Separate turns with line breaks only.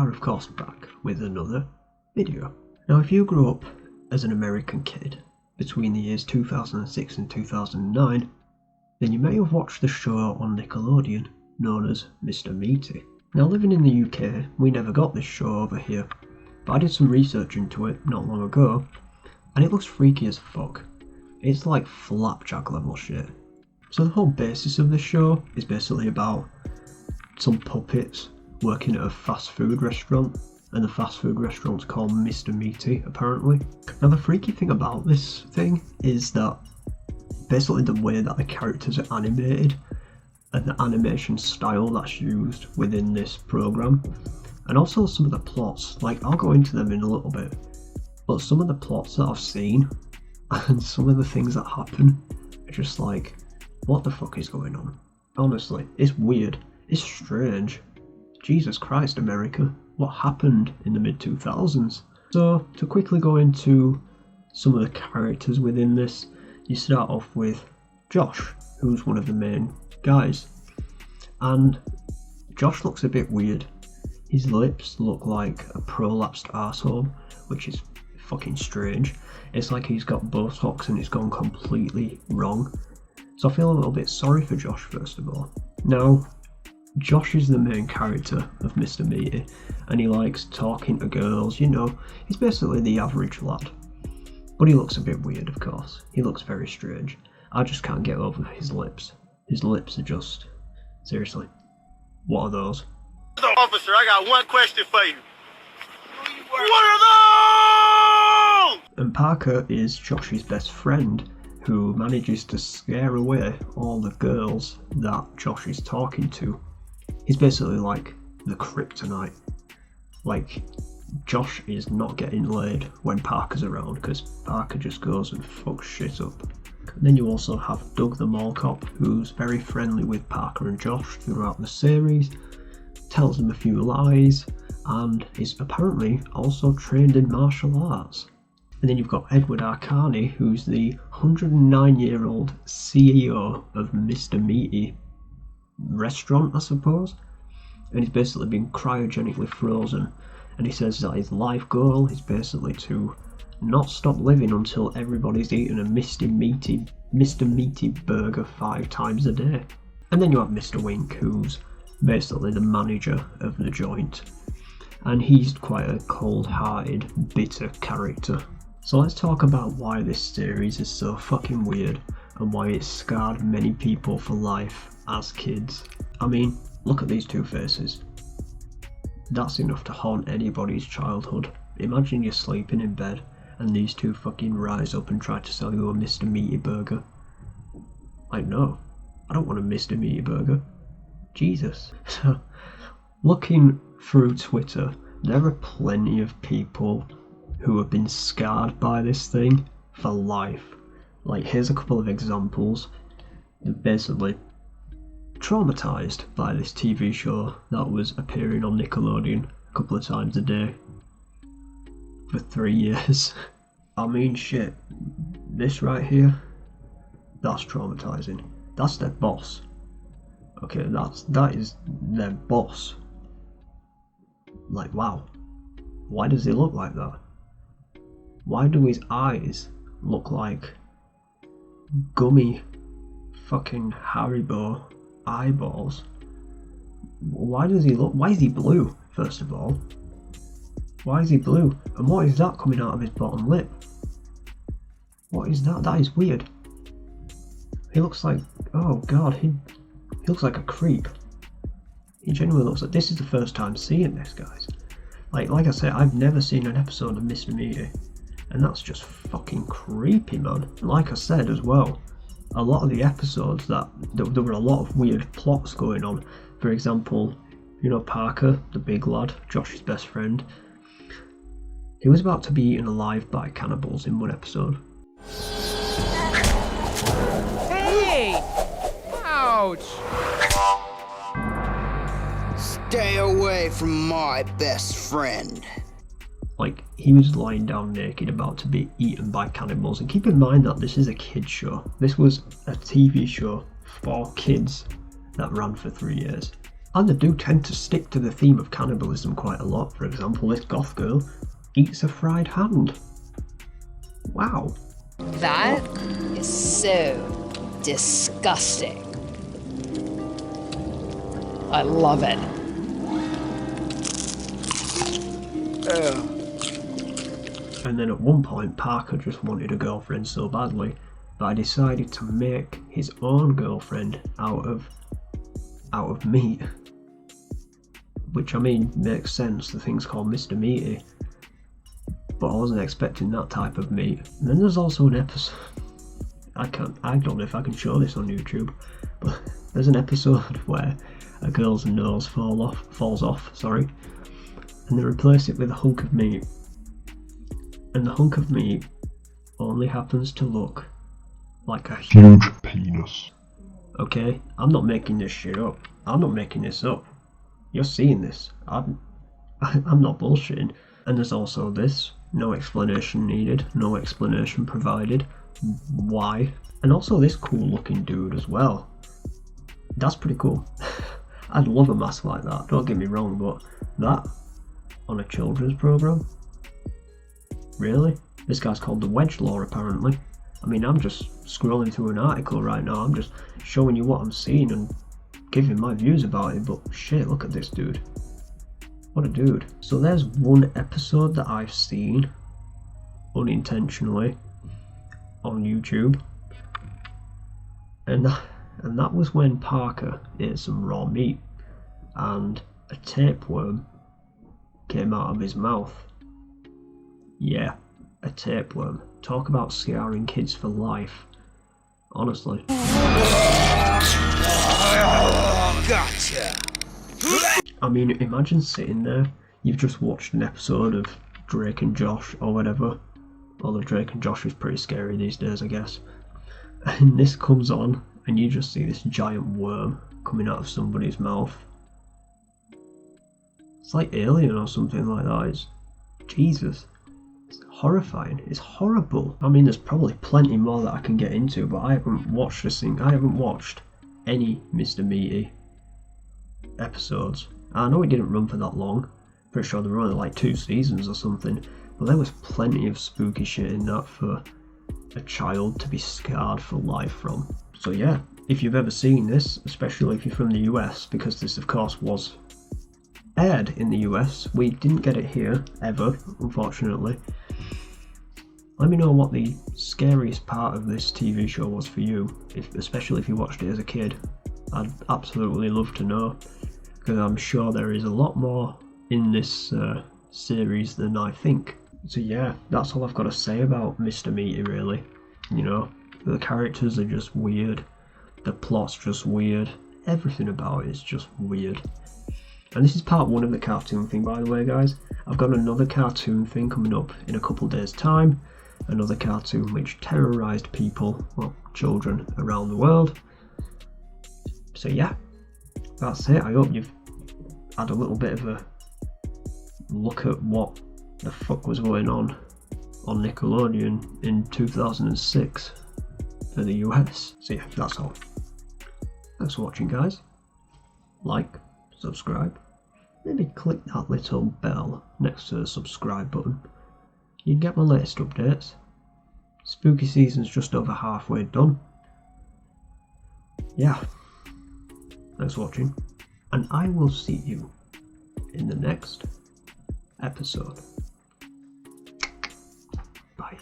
are of course back with another video. Now if you grew up as an American kid between the years 2006 and 2009, then you may have watched the show on Nickelodeon known as Mr. Meaty. Now living in the UK, we never got this show over here, but I did some research into it not long ago, and it looks freaky as fuck. It's like flapjack level shit. So the whole basis of this show is basically about some puppets working at a fast food restaurant, and the fast food restaurant's called Mr. Meaty apparently. Now the freaky thing about this thing is that basically the way that the characters are animated and the animation style that's used within this program, and also some of the plots, like I'll go into them in a little bit, but some of the plots that I've seen and some of the things that happen are just like, what the fuck is going on? Honestly, it's weird, it's strange. Jesus Christ, America, what happened in the mid-2000s? So to quickly go into some of the characters within this, you start off with Josh, who's one of the main guys, and Josh looks a bit weird. His lips look like a prolapsed arsehole, which is fucking strange. It's like he's got Botox and it's gone completely wrong. So I feel a little bit sorry for Josh first of all. Now, Josh is the main character of Mr. Meaty, and he likes talking to girls, you know, he's basically the average lad. But he looks a bit weird, of course. He looks very strange. I just can't get over his lips. His lips are just... seriously. What are those?
Officer, I got one question for you. What are those?
And Parker is Josh's best friend, who manages to scare away all the girls that Josh is talking to. He's basically like the kryptonite. Like, Josh is not getting laid when Parker's around, because Parker just goes and fucks shit up. And then you also have Doug the mall cop, who's very friendly with Parker and Josh throughout the series, tells them a few lies, and is apparently also trained in martial arts. And then you've got Edward Arcani, who's the 109-year-old CEO of Mr. Meaty restaurant, I suppose. And he's basically been cryogenically frozen. And he says that his life goal is basically to not stop living until everybody's eaten a Mr. Meaty burger 5 times a day. And then you have Mr. Wink, who's basically the manager of the joint. And he's quite a cold-hearted, bitter character. So let's talk about why this series is so fucking weird and why it scarred many people for life as kids. I mean, look at these two faces. That's enough to haunt anybody's childhood. Imagine you're sleeping in bed and these two fucking rise up and try to sell you a Mr. Meaty burger. Like, no, I don't want a Mr. Meaty burger. Jesus. So, looking through Twitter, there are plenty of people who have been scarred by this thing for life. Like, here's a couple of examples. They're basically traumatized by this TV show that was appearing on Nickelodeon a couple of times a day for 3 years. I mean, shit, this right here, that's traumatizing. That's their boss. Okay, that is their boss. Like, wow, why does he look like that? Why do his eyes look like gummy fucking Haribo eyeballs? Why does he look... why is he blue, first of all? Why is he blue? And what is that coming out of his bottom lip? What is that? That is weird. He looks like... oh god, he looks like a creep. He genuinely looks like... this is the first time seeing this, guys. Like I said, I've never seen an episode of Mr. Meaty, and that's just fucking creepy, man. Like I said as well, a lot of the episodes there were a lot of weird plots going on. For example, you know Parker, the big lad, Josh's best friend, he was about to be eaten alive by cannibals in one episode.
Hey! Ouch!
Stay away from my best friend.
Like, he was lying down naked about to be eaten by cannibals. And keep in mind that this is a kids show. This was a TV show for kids that ran for 3 years. And they do tend to stick to the theme of cannibalism quite a lot. For example, this goth girl eats a fried hand. Wow.
That is so disgusting. I love it.
And then at one point, Parker just wanted a girlfriend so badly that I decided to make his own girlfriend out of meat. Which, I mean, makes sense. The thing's called Mr. Meaty. But I wasn't expecting that type of meat. And then there's also an episode. I don't know if I can show this on YouTube, but there's an episode where a girl's nose falls off, and they replace it with a hunk of meat. And the hunk of meat only happens to look like a huge penis. Okay, I'm not making this shit up. I'm not making this up. You're seeing this. I'm not bullshitting. And there's also this. No explanation needed. No explanation provided. Why? And also this cool looking dude as well. That's pretty cool. I'd love a mask like that, don't get me wrong, but that on a children's program? Really? This guy's called the Wedge Law apparently. I mean, I'm just scrolling through an article right now. I'm just showing you what I'm seeing and giving my views about it, but shit, look at this dude. What a dude. So there's one episode that I've seen unintentionally on YouTube, and that was when Parker ate some raw meat and a tapeworm came out of his mouth. Yeah, a tapeworm. Talk about scarring kids for life. Honestly.
Gotcha.
I mean, imagine sitting there, you've just watched an episode of Drake and Josh or whatever, although Drake and Josh is pretty scary these days, I guess, and this comes on and you just see this giant worm coming out of somebody's mouth. It's like Alien or something like that. It's Jesus. It's horrifying. It's horrible. I mean, there's probably plenty more that I can get into, but I haven't watched any Mr. Meaty episodes. I know it didn't run for that long. Pretty sure there were only like 2 seasons or something, but there was plenty of spooky shit in that for a child to be scarred for life from. So yeah, if you've ever seen this, especially if you're from the US, because this of course was aired in the US, we didn't get it here ever, unfortunately. Let me know what the scariest part of this TV show was for you, especially if you watched it as a kid. I'd absolutely love to know, because I'm sure there is a lot more in this series than I think. So yeah, that's all I've got to say about Mr. Meaty, really. You know, the characters are just weird, the plot's just weird, everything about it is just weird. And this is part 1 of the cartoon thing, by the way, guys. I've got another cartoon thing coming up in a couple days' time. Another cartoon which terrorised people, well, children around the world. So yeah, that's it. I hope you've had a little bit of a look at what the fuck was going on Nickelodeon in 2006 for the US. So yeah, that's all. Thanks for watching, guys. Like, subscribe, maybe click that little bell next to the subscribe button. You'd get my latest updates. Spooky season's just over halfway done. Yeah, thanks for watching, and I will see you in the next episode. Bye.